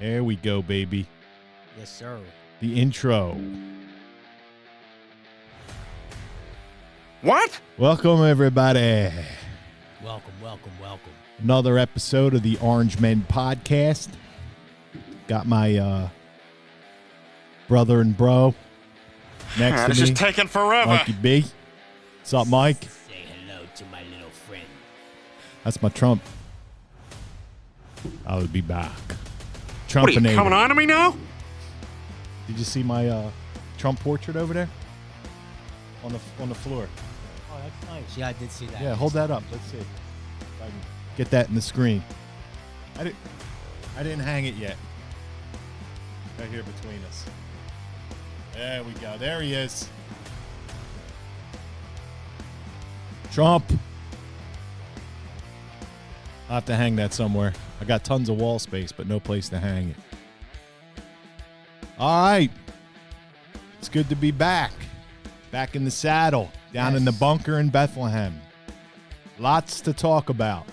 There we go, baby. Yes, sir. The intro. What? Welcome, everybody. Welcome, welcome, welcome. Another episode of the Orange Men Podcast. Got my brother and bro next to This me, is taking forever. Mikey B. What's up, Mike? Say hello to my little friend. That's my Trump. I'll be back. What are you Trumpinator. coming on to me now? Did you see my Trump portrait over there on the floor? Oh, that's nice. Yeah, I did see that. Yeah, hold that up. Let's see if I can get that in the screen. I didn't hang it yet. Right here between us. There we go. There he is. Trump. I'll have to hang that somewhere. I got tons of wall space, but no place to hang it. All right. It's good to be back. Back in the saddle. Down in the bunker in Bethlehem. Lots to talk about.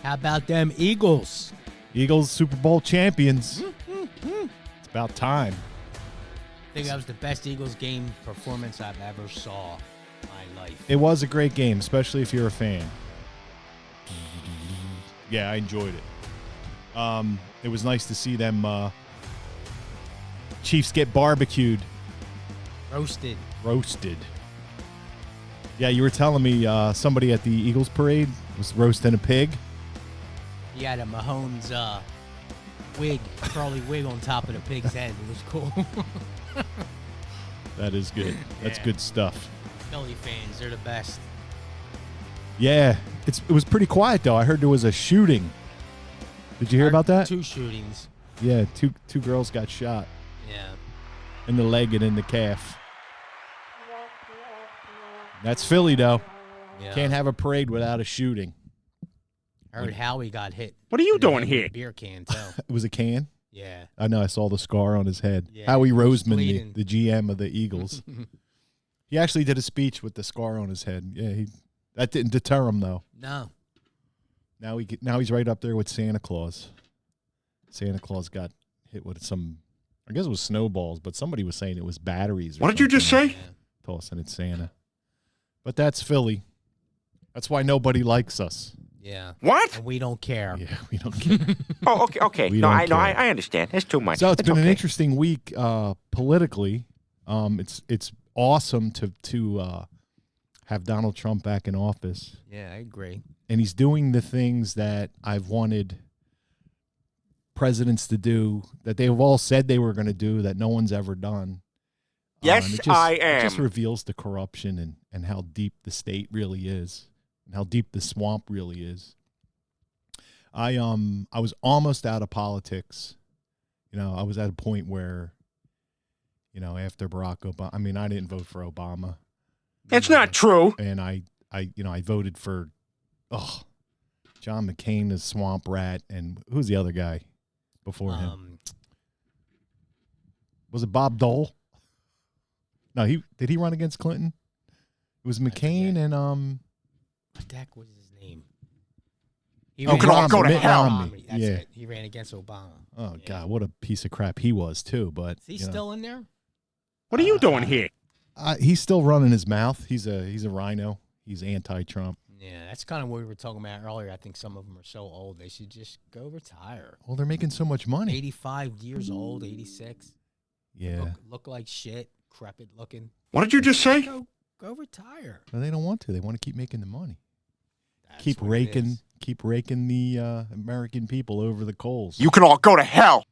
How about them Eagles? Eagles Super Bowl champions. It's about time. I think that was the best Eagles game performance I've ever saw in my life. It was a great game, especially if you're a fan. Yeah, I enjoyed it. It was nice to see them Chiefs get barbecued. Roasted. Yeah, you were telling me somebody at the Eagles parade was roasting a pig. He had a Mahomes curly wig on top of the pig's head. It was cool. That is good. That's Yeah. good stuff. Philly fans, they're the best. Yeah, it was pretty quiet though. I heard there was a shooting. Did you hear about that? 2 shootings. Yeah, two girls got shot Yeah. in the leg and in the calf. That's Philly though. Yeah. Can't have a parade without a shooting. I heard Howie got hit. What are you in the doing head with here? a beer can, too. It was a can. Yeah. I know. I saw the scar on his head. Yeah, Howie he was Roseman, bleeding. the GM of the Eagles. He actually did a speech with the scar on his head. Yeah, that didn't deter him though. No. Now he's right up there with Santa Claus. Santa Claus got hit with some, I guess it was snowballs, but somebody was saying it was batteries. Or What did you just something. say? Yeah. Tossing at Santa. But that's Philly. That's why nobody likes us. Yeah. What? And we don't care. Yeah, we don't care. Oh, okay. We No, don't I know. care. I understand. It's too much. So it's been an okay. interesting week politically. It's awesome to have Donald Trump back in office, Yeah, I agree. and he's doing the things that I've wanted presidents to do, that they've all said they were going to do, that no one's ever done. Yes, it just, I It just am. reveals the corruption and how deep the state really is, and how deep the swamp really is. I was almost out of politics. I was at a point where, after Barack Obama, I mean, I didn't vote for Obama, It's not true. and I voted for, John McCain, the swamp rat, and who's the other guy before him? Was it Bob Dole? No, did he run against Clinton? It was McCain forget. and What the heck was his name? Oh, can all go to Mitt hell. Romney. That's Yeah. it. He ran against Obama. Oh Yeah. God, what a piece of crap he was too. But Is he still in there? What are you doing here? he's still running his mouth. He's a rhino. He's anti-Trump. Yeah, that's kind of what we were talking about earlier. I think some of them are so old they should just go retire. Well, they're making so much money. 85 years old, 86. Yeah, Look like shit, crepit looking. What did you just say? Go retire. no, they don't want to. They want to keep making the money. That's Keep what it raking is. the American people over the coals. You can all go to hell.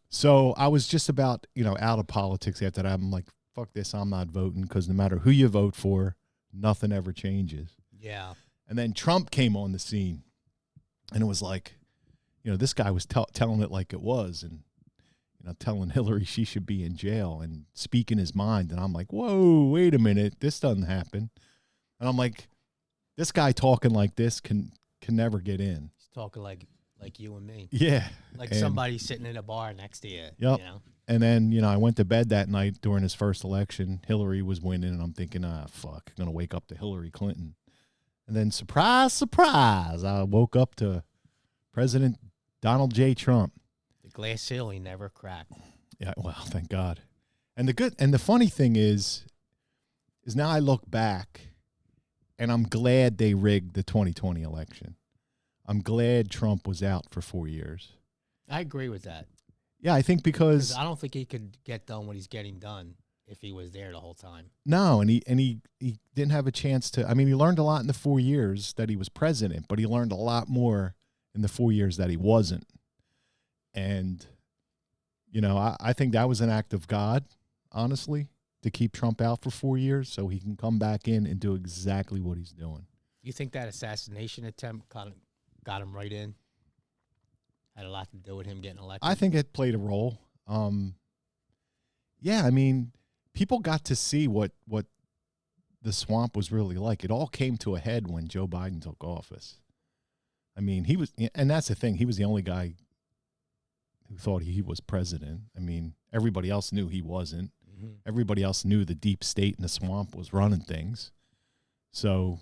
So I was just about out of politics after that. I'm like, fuck this. I'm not voting, because no matter who you vote for, nothing ever changes. Yeah. And then Trump came on the scene, and it was like, this guy was telling it like it was, and telling Hillary she should be in jail and speaking his mind. And I'm like, whoa, wait a minute, this doesn't happen. And I'm like, this guy talking like this can never get in. He's talking like you and me. Yeah, Like and- somebody sitting in a bar next to you. Yep. You know? And then, I went to bed that night during his first election. Hillary was winning, and I'm thinking, fuck, I'm going to wake up to Hillary Clinton. And then, surprise, surprise, I woke up to President Donald J. Trump. glass ceiling never cracked. Yeah, well, thank God. And the funny thing is now I look back and I'm glad they rigged the 2020 election. I'm glad Trump was out for 4 years. I agree with that. Yeah, I think because I don't think he could get done what he's getting done if he was there the whole time. no, and he didn't have a chance to. I mean, he learned a lot in the 4 years that he was president, but he learned a lot more in the 4 years that he wasn't. And you know, I think that was an act of God, honestly, to keep Trump out for 4 years so he can come back in and do exactly what he's doing. You think that assassination attempt got him right in? Had a lot to do with him getting elected? I think it played a role. Yeah, I mean, people got to see what the swamp was really like. It all came to a head when Joe Biden took office. I mean, he was, and that's the thing, he was the only guy who thought he was president. I mean, everybody else knew he wasn't. Mm-hmm. Everybody else knew the deep state in the swamp was running things. So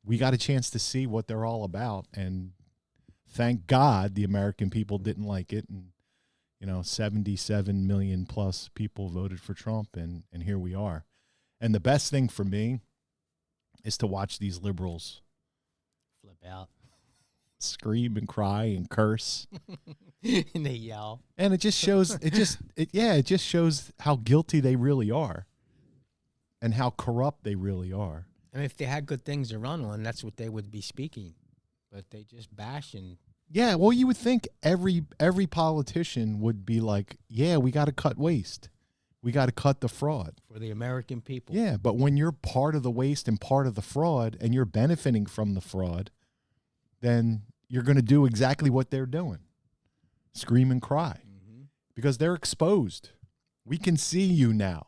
we got a chance to see what they're all about, and thank God the American people didn't like it, and 77 million plus people voted for Trump, and here we are. And the best thing for me is to watch these liberals Flip out. scream and cry and curse. And they yell. And it just shows it just shows how guilty they really are and how corrupt they really are. I mean, if they had good things to run on, that's what they would be speaking. But they just bash and Yeah, well, you would think every politician would be like, yeah, we got to cut waste. We got to cut the fraud. for the American people. Yeah, but when you're part of the waste and part of the fraud and you're benefiting from the fraud, then you're going to do exactly what they're doing. Scream and cry. Mm-hmm. Because they're exposed. We can see you now.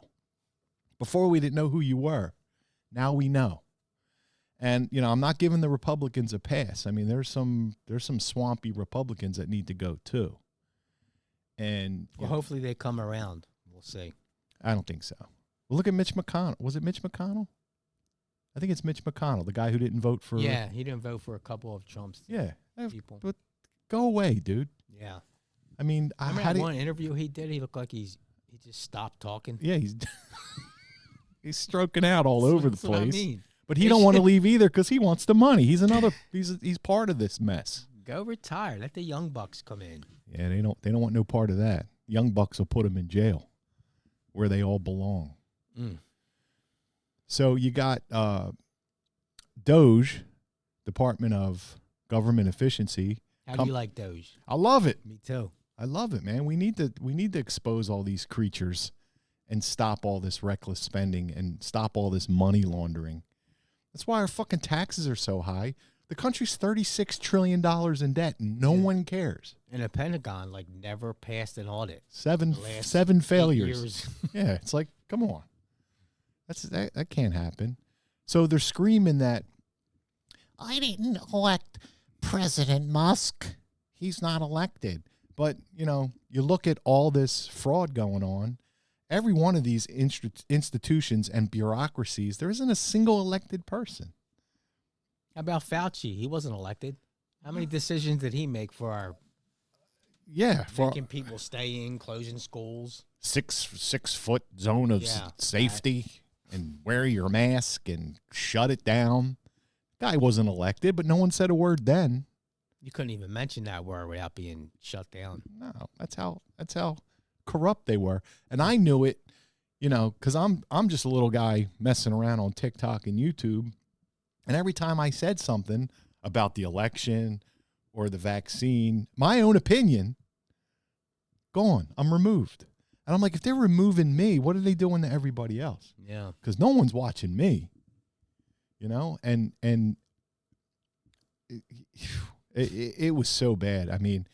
Before we didn't know who you were. Now we know. And I'm not giving the Republicans a pass. I mean, there's some swampy Republicans that need to go too. And Well, hopefully they come around. We'll see. I don't think so. Well, look at Mitch McConnell. Was it Mitch McConnell? I think it's Mitch McConnell, the guy who didn't vote for. Yeah, he didn't vote for a couple of Trump's people. But go away, dude. Yeah. I mean, Remember how that do one interview he did? He looked like he just stopped talking. Yeah, he's stroking out all over the That's what I place. mean. But he don't want to leave either because he wants the money. He's he's part of this mess. Go retire. Let the young bucks come in. Yeah, they don't want no part of that. Young bucks will put him in jail, where they all belong. Mm. So you got Doge, Department of Government Efficiency. How do you like Doge? I love it. Me too. I love it, man. We need to expose all these creatures and stop all this reckless spending and stop all this money laundering. That's why our fucking taxes are so high. The country's $36 trillion in debt. No one cares. And the Pentagon never passed an audit. Seven The last failures. 8 years. Yeah, it's like, come on. That can't happen. So they're screaming that I didn't elect President Musk. He's not elected. But, you look at all this fraud going on. Every one of these institutions and bureaucracies, there isn't a single elected person. How about Fauci? He wasn't elected. How many decisions did he make for our making people stay in, closing schools? 6 foot zone of Yeah, safety and wear your mask and shut it down. Guy wasn't elected, but no one said a word then. You couldn't even mention that word without being shut down. No, that's how corrupt they were. And I knew it, because I'm just a little guy messing around on TikTok and YouTube. And every time I said something about the election or the vaccine, my own opinion, gone. I'm removed. And I'm like, if they're removing me, what are they doing to everybody else? Yeah. Because no one's watching me, and it was so bad. I mean,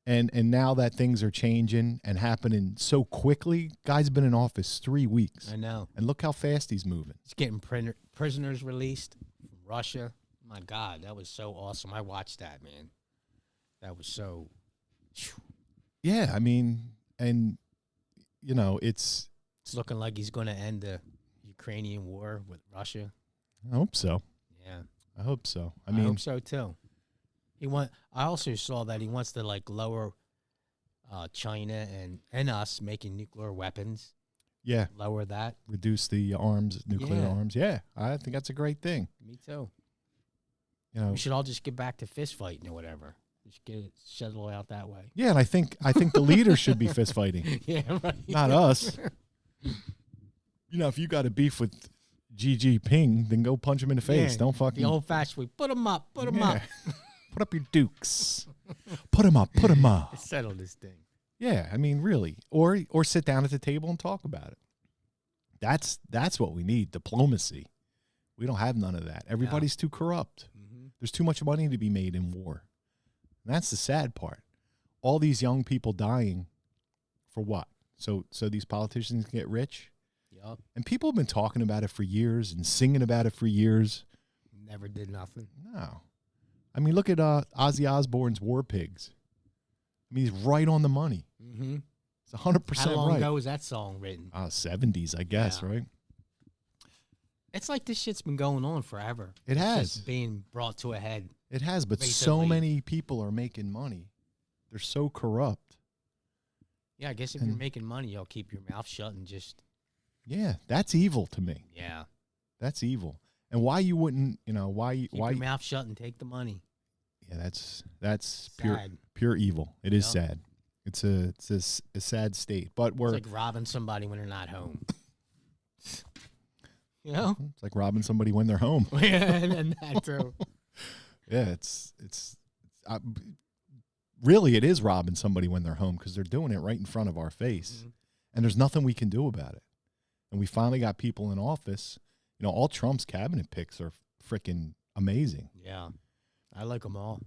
and now that things are changing and happening so quickly, guy's been in office 3 weeks. I know. And look how fast he's moving. He's getting prisoners released from Russia. My God, that was so awesome. I watched that, man. That was so... Yeah, I mean, and, it's... It's looking like he's going to end the Ukrainian war with Russia. I hope so. Yeah. I hope so. I hope so, too. I also saw that he wants to like lower China and us making nuclear weapons. Yeah. Lower that. Reduce the nuclear arms. Yeah, I think that's a great thing. Me too. You know, we should all just get back to fist fighting or whatever. Just get it settled out that way. Yeah, and I think the leaders should be fist fighting. Yeah, right. Not us. You know, if you got a beef with Xi Jinping, then go punch him in the face. Yeah, Don't fucking the old-fashioned way. Put them up. Put them up. Put up your dukes. Put them up. Put them up. Let's settle this thing. Yeah, I mean, really, or sit down at the table and talk about it. That's what we need. Diplomacy. We don't have none of that. Everybody's too corrupt. Mm-hmm. There's too much money to be made in war. And that's the sad part. All these young people dying for what? So these politicians can get rich? Yep. And people have been talking about it for years and singing about it for years. Never did nothing. No. I mean, look at Ozzy Osbourne's War Pigs. I mean, he's right on the money. Mm-hmm. It's 100% right. How long ago was that song written? 70s, I guess, right? It's like this shit's been going on forever. It has. It's just being brought to a head. It has, but recently. So many people are making money. They're so corrupt. Yeah, I guess if you're making money, you'll keep your mouth shut and just... Yeah, that's evil to me. Yeah. That's evil. And why you wouldn't, why keep your mouth shut and take the money. Yeah, that's pure evil. It is sad. It's a sad state. But it's like robbing somebody when they're not home. It's like robbing somebody when they're home. Yeah, and that too. Yeah, it's really it is robbing somebody when they're home because they're doing it right in front of our face, and there's nothing we can do about it. And we finally got people in office. All Trump's cabinet picks are freaking amazing. Yeah, I like them all.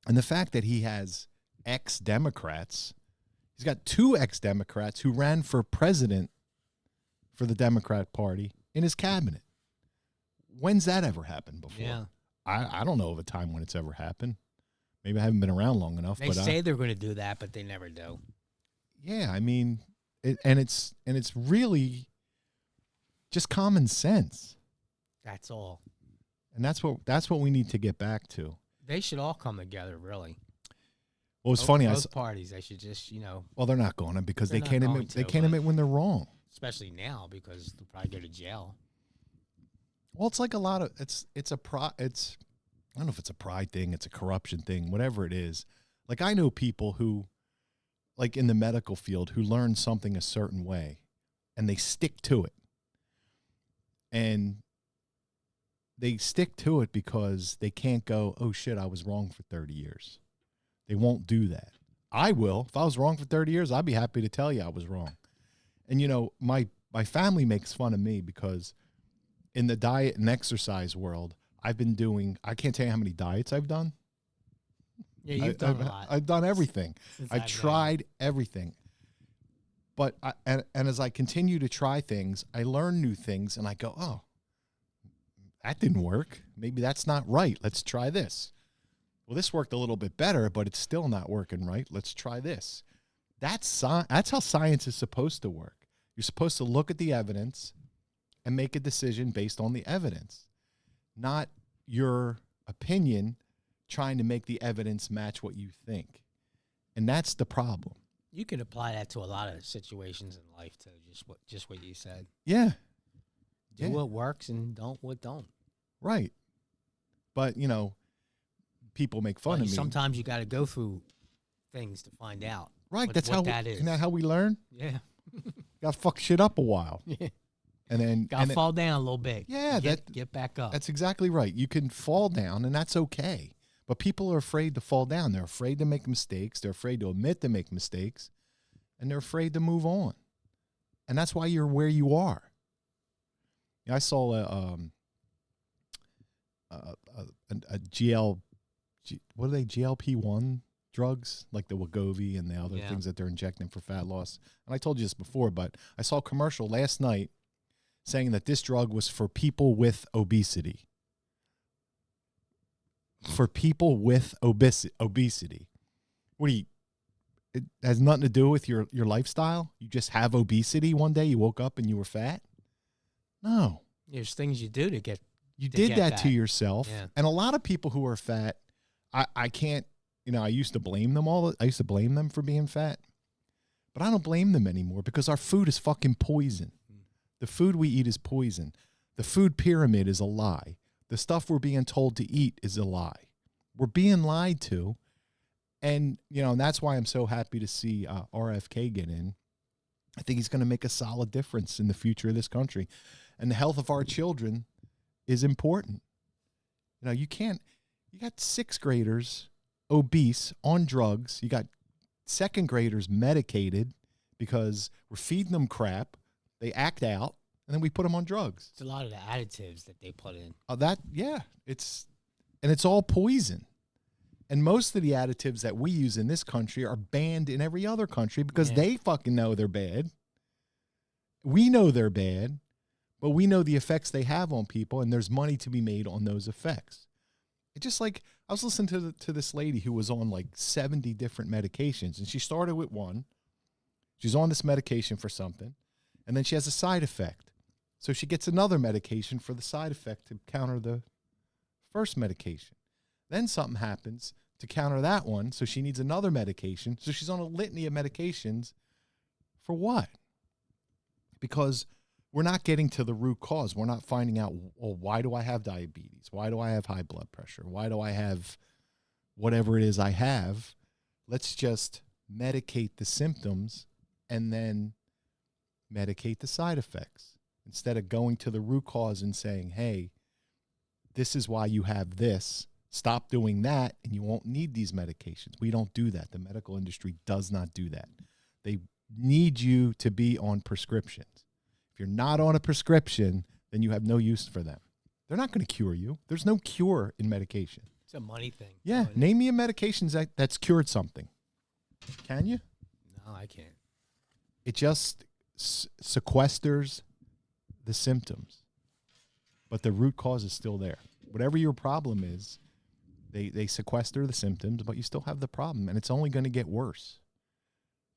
And the fact that he has ex-Democrats, he's got 2 ex-Democrats who ran for president for the Democrat Party in his cabinet. When's that ever happened before? Yeah. I don't know of a time when it's ever happened. Maybe I haven't been around long enough. They say they're going to do that, but they never do. Yeah, I mean, it's really just common sense. That's all. And that's what we need to get back to. They should all come together, really. Well, it's funny. Both parties, they should just, Well, they're not going to because they can't admit when they're wrong. Especially now because they'll probably go to jail. Well, it's like a lot of it's I don't know if it's a pride thing, it's a corruption thing, whatever it is. Like I know people who, like in the medical field, who learn something a certain way, and they stick to it. And they stick to it because they can't go, oh shit, I was wrong for 30 years. They won't do that. I will. If I was wrong for 30 years, I'd be happy to tell you I was wrong. And my family makes fun of me because in the diet and exercise world, I've been doing, I can't tell you how many diets I've done. Yeah, you've done a lot. I've done everything. I've tried everything. But and as I continue to try things, I learn new things and I go, oh, that didn't work. Maybe that's not right. Let's try this. Well, this worked a little bit better, but it's still not working right. Let's try this. That's how science is supposed to work. You're supposed to look at the evidence and make a decision based on the evidence, not your opinion trying to make the evidence match what you think. And that's the problem. You can apply that to a lot of situations in life too, just what you said. Yeah. Do what works and don't what don't. Right. But, people make fun of me. Sometimes you got to go through things to find out. Right. What That's that how is. Isn't that how we learn? Yeah. Got to fuck shit up a while. Yeah. And then got to fall down a little bit. Yeah. Get back up. That's exactly right. You can fall down and that's okay. But people are afraid to fall down. They're afraid to make mistakes. They're afraid to admit they make mistakes. And they're afraid to move on. And that's why you're where you are. I saw a GLP-1 drugs, like the Wegovy and the other things that they're injecting for fat loss. And I told you this before, but I saw a commercial last night saying that this drug was for people with obesity. For people with obesity. What do you... It has nothing to do with your lifestyle? You just have obesity one day, you woke up and you were fat? No. There's things you do to get... You did that to yourself. Yeah. And a lot of people who are fat, I can't, I used to blame them I used to blame them for being fat, but I don't blame them anymore because our food is fucking poison. The food we eat is poison. The food pyramid is a lie. The stuff we're being told to eat is a lie. We're being lied to. And, and that's why I'm so happy to see RFK get in. I think he's going to make a solid difference in the future of this country. And the health of our children is important. You got 6th graders obese on drugs. You got 2nd graders medicated because we're feeding them crap. They act out, and then we put them on drugs. It's a lot of the additives that they put in. It's all poison. And most of the additives that we use in this country are banned in every other country because they fucking know they're bad. We know they're bad, but we know the effects they have on people, and there's money to be made on those effects. It's just like I was listening to this lady who was on like 70 different medications, and she started with one. She's on this medication for something, and then she has a side effect. So she gets another medication for the side effect to counter the first medication. Then something happens to counter that one, so she needs another medication. So she's on a litany of medications for what? Because we're not getting to the root cause. We're not finding out, well, why do I have diabetes? Why do I have high blood pressure? Why do I have whatever it is I have? Let's just medicate the symptoms and then medicate the side effects instead of going to the root cause and saying, hey, this is why you have this. Stop doing that, and you won't need these medications. We don't do that. The medical industry does not do that. They need you to be on prescriptions. If you're not on a prescription, then you have no use for them. They're not going to cure you. There's no cure in medication. It's a money thing. Yeah, name me a medication that's cured something. Can you? No, I can't. It just sequesters the symptoms, but the root cause is still there. Whatever your problem is, they sequester the symptoms, but you still have the problem, and it's only going to get worse.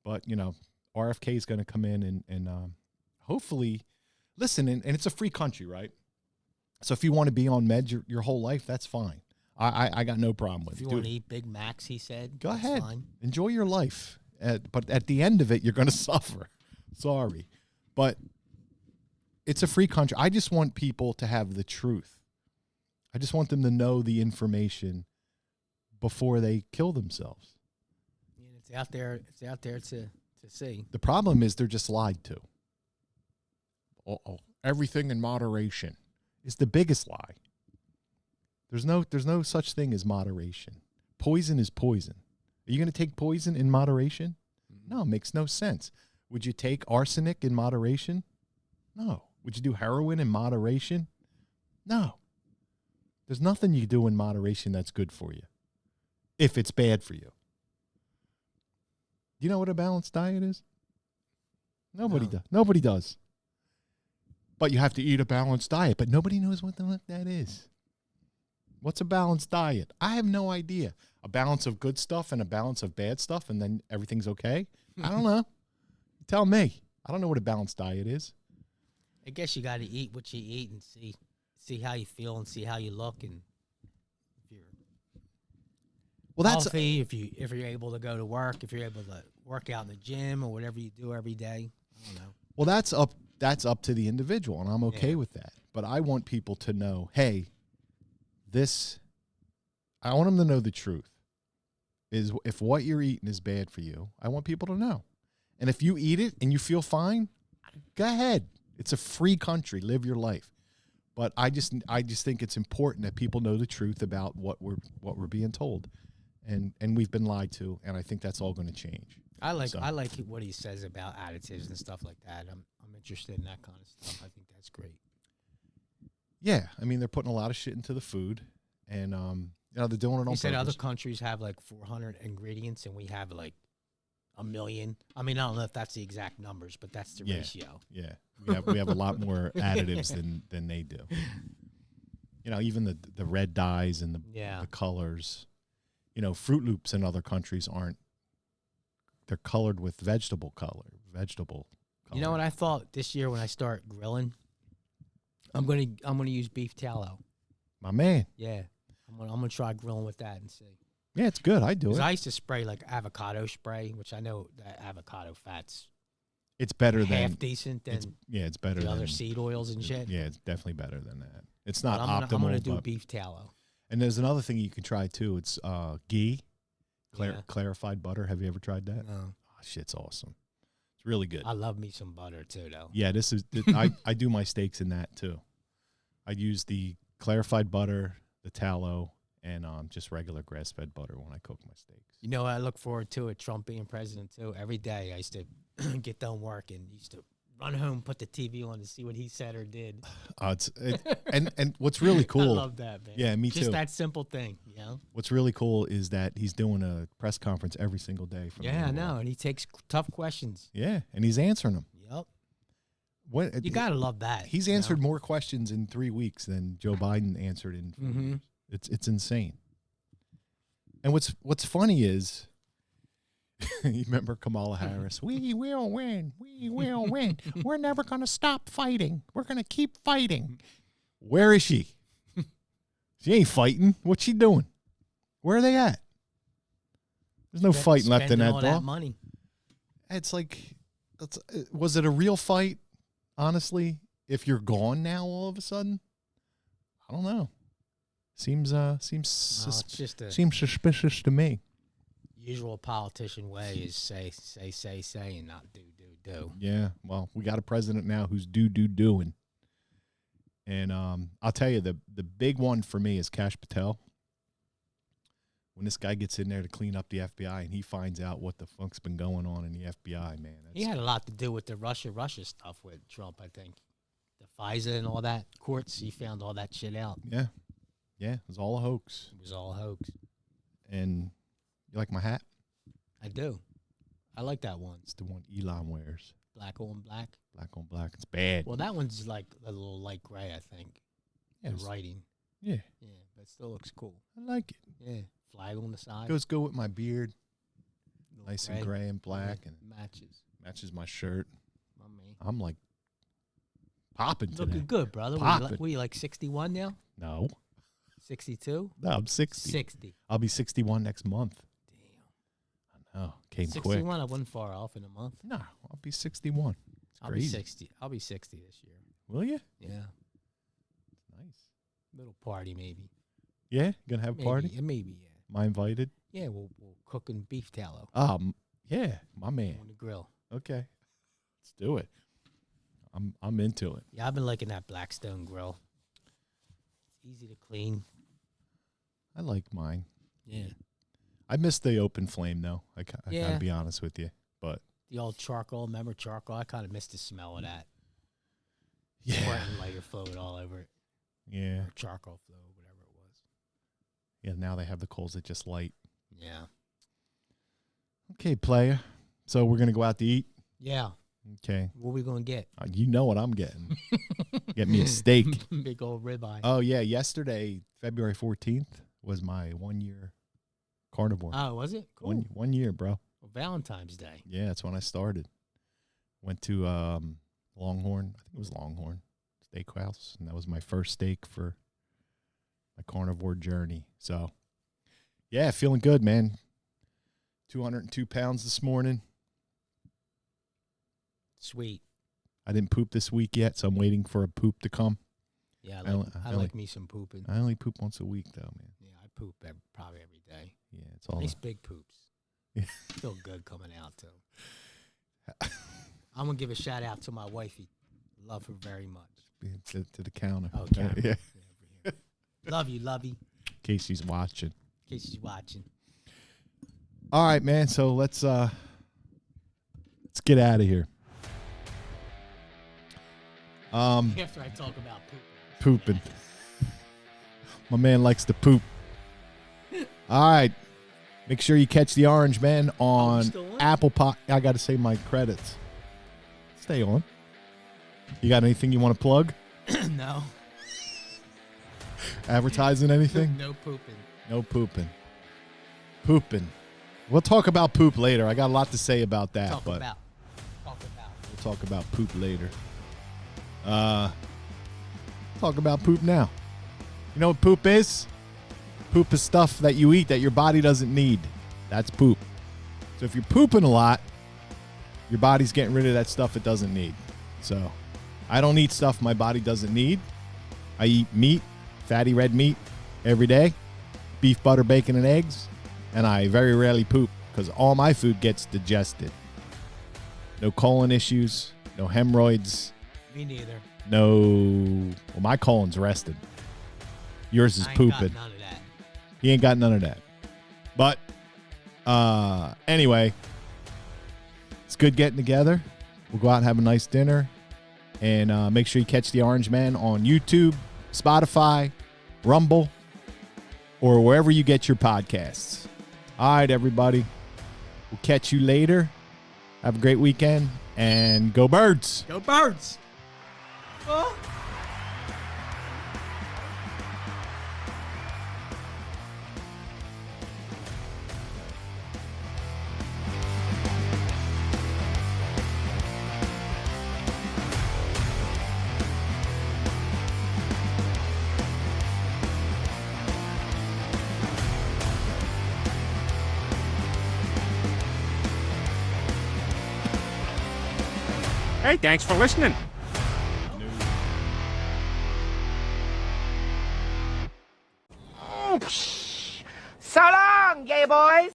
But, RFK is going to come in and hopefully, listen, and it's a free country, right? So if you want to be on meds your whole life, that's fine. I got no problem with it. If you want to eat Big Macs, he said, go ahead. Fine. Enjoy your life. But at the end of it, you're going to suffer. Sorry. But it's a free country. I just want people to have the truth. I just want them to know the information before they kill themselves. And it's out there. It's out there to see. The problem is they're just lied to. Everything in moderation is the biggest lie. There's no such thing as moderation. Poison is poison. Are you going to take poison in moderation? No, it makes no sense. Would you take arsenic in moderation? No. Would you do heroin in moderation? No. There's nothing you do in moderation that's good for you if it's bad for you. Do you know what a balanced diet is? Nobody does. Nobody does. But you have to eat a balanced diet, but nobody knows what the fuck that is. What's a balanced diet? I have no idea. A balance of good stuff and a balance of bad stuff, and then everything's okay? I don't know. Tell me. I don't know what a balanced diet is. I guess you got to eat what you eat and see how you feel and see how you look, and if you're healthy, if you're able to go to work, if you're able to work out in the gym or whatever you do every day. I don't know. Well, that's up to the individual, and I'm okay with that. But I want people to know, hey, I want them to know the truth. Is if what you're eating is bad for you, I want people to know. And if you eat it and you feel fine, go ahead. It's a free country. Live your life. But I just think it's important that people know the truth about what we're being told, and we've been lied to, and I think that's all going to change. I like what he says about additives and stuff like that. I'm interested in that kind of stuff. I think that's great. Yeah, I mean they're putting a lot of shit into the food, and they're doing it on purpose. He said other countries have like 400 ingredients, and we have like 1 million. I mean, I don't know if that's the exact numbers, but that's the ratio. Yeah, we have a lot more additives than they do. Even the red dyes and the colors. Fruit Loops in other countries aren't. They're colored with vegetable color. You know what I thought this year when I start grilling? I'm gonna use beef tallow. My man. Yeah, I'm gonna try grilling with that and see. Yeah, it's good. I do 'Cause it. I used to spray like avocado spray, which I know that avocado fat's It's better than half decent than it's better the than other seed oils and shit. Yeah, it's definitely better than that. It's But not I'm optimal. gonna do but- beef tallow. and there's another thing you can try too. It's ghee, Yeah. clarified butter. Have you ever tried that? No. Oh, shit's awesome. It's really good. I love me some butter too, though. Yeah, I do my steaks in that too. I use the clarified butter, the tallow, and just regular grass-fed butter when I cook my steaks. You know, I look forward to it. Trump being president too. Every day I used to get done work and used to run home, put the TV on to see what he said or did. And what's really cool. I love that, man. Yeah, me Just too. that simple thing, you know. What's really cool is that he's doing a press conference every single day. From Yeah, I now on. know, and he takes tough questions. Yeah, and he's answering them. Yep. What You gotta love that. he's you know? answered more questions in 3 weeks than Joe Biden answered in 4 Mhm. years. It's insane. And what's funny is, you remember Kamala Harris? We will win. We will win. We're never going to stop fighting. We're going to keep fighting. Where is she? She ain't fighting. What's she doing? Where are they at? There's no fighting left in Spending that all dog. money. It's like, was it a real fight? Honestly, if you're gone now all of a sudden, I don't know. Seems No, it's just a seems suspicious to me. usual politician way is say, and not do. Yeah, well, we got a president now who's doing. And I'll tell you, the big one for me is Kash Patel. When this guy gets in there to clean up the FBI and he finds out what the funk's been going on in the FBI, man. He had a lot to do with the Russia stuff with Trump, I think. The FISA and all that courts, he found all that shit out. Yeah. Yeah, it was all a hoax. It was all a hoax. And you like my hat? I do. I like that one. It's the one Elon wears. Black on black. Black on black. It's bad. Well, that one's like a little light gray, I think. Yeah, The it's- writing. yeah, Yeah, but it still looks cool. I like it. Yeah. Flag on the side. Goes good with my beard. little Nice and gray and black, and matches. matches my shirt. My man. I'm like popping today. Looking good, brother. Popping. We like 61 now? No, 62? no, I'm 60. 60. I'll be 61 next month. Damn. I know, came 61, quick. I wasn't far off in a month. No, I'll be 61. It's I'll crazy. be 60. I'll be 60 this year. Will you? Yeah. Nice. Little party maybe. Yeah, gonna have a party. Maybe, yeah. Am I invited? Yeah, we'll cook in beef tallow Yeah, my man. on the grill. Okay, let's do it. I'm into it. Yeah, I've been liking that Blackstone grill. It's easy to clean. I like mine. Yeah. I miss the open flame though. I Yeah. gotta be honest with you, but The old charcoal, remember charcoal? I kind of miss the smell of that. yeah, Squirting lighter fluid all over it. yeah, Or charcoal fluid, whatever it was. yeah. Now they have the coals that just light. Yeah. Okay, player. So we're gonna go out to eat. Yeah. Okay, What we going to get? you know what I'm getting. Get me a steak. Big old ribeye. Oh yeah, yesterday, February 14th, was my 1 year carnivore. Oh, was it? Cool. One year, bro. Well, Valentine's Day. Yeah, that's when I started. Went to Longhorn. I think it was Longhorn Steakhouse, and that was my first steak for my carnivore journey. So, yeah, feeling good, man. 202 pounds this morning. Sweet. I didn't poop this week yet, so I'm waiting for a poop to come. Yeah, I I like me some pooping. I only poop once a week, though, man. Yeah, I poop probably every day. Yeah, it's all. Nice big poops. Yeah. Feel good coming out, too. I'm going to give a shout out to my wifey. Love her very much. to the counter. Oh, Karen. Yeah, Yeah, over here. Love you, lovey. in case she's watching. In case she's watching. All right, man. So let's get out of here. After I talk about Pooping. My man likes to poop. All right. Make sure you catch the Orange Man on still on? Apple Pod. I got to say my credits. Stay on. You got anything you want to plug? poop. No. Advertising anything? No pooping. No pooping. Pooping. We'll talk about poop later. I got a lot to say about that, Talk but about. we'll talk about poop later. Talk about poop now. You know what poop is? Poop is stuff that you eat that your body doesn't need. That's poop. So if you're pooping a lot, your body's getting rid of that stuff it doesn't need. So I don't eat stuff my body doesn't need. I eat meat, fatty red meat every day, beef, butter, bacon, and eggs, and I very rarely poop because all my food gets digested. No colon issues, no hemorrhoids. Me neither. No, well, my colon's rested. Yours is I ain't got pooping. none of that. He ain't got none of that. But anyway, it's good getting together. We'll go out and have a nice dinner. And make sure you catch the Orange Man on YouTube, Spotify, Rumble, or wherever you get your podcasts. All right, everybody. We'll catch you later. Have a great weekend. And go Birds. Go Birds. Oh. Hey, thanks for listening. So long, gay boys.